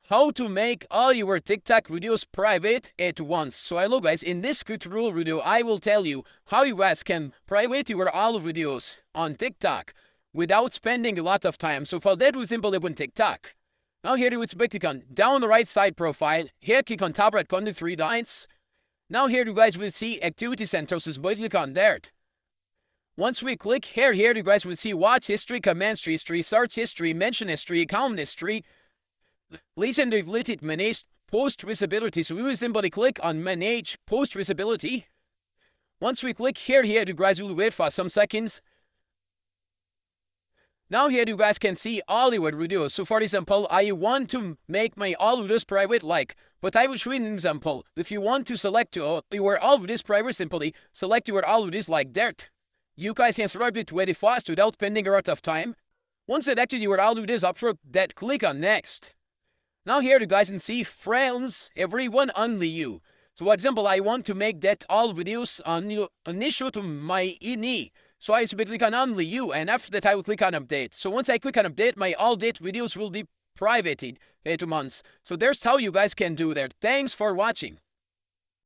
how to make all your TikTok videos private at once. So hello guys, in this tutorial video I will tell you how you guys can private your all videos on TikTok without spending a lot of time. So for that we simply open TikTok. Now here you would click on down the right side profile. Here click on top right corner 3 dots. Now here you guys will see activity center, so click on that. Once we click here you guys will see watch history, comments history, search history, mention history, comment history, listen to deleted manage post visibility. So we will simply click on manage post visibility. Once we click here you guys will wait for some seconds. Now here you guys can see all your videos. So for example, I want to make my all videos private but I will show you an example. If you want to select your all videos private, simply select your all videos like that. You guys can start it very fast without spending a lot of time. Once selected your all videos upload, that click on next. Now here you guys can see friends, everyone, only you. So for example, I want to make that all videos on initial to my INI. So I should click on only you, and after that I will click on update. So once I click on update, my all date videos will be privated 8 months. So there's how you guys can do that. Thanks for watching.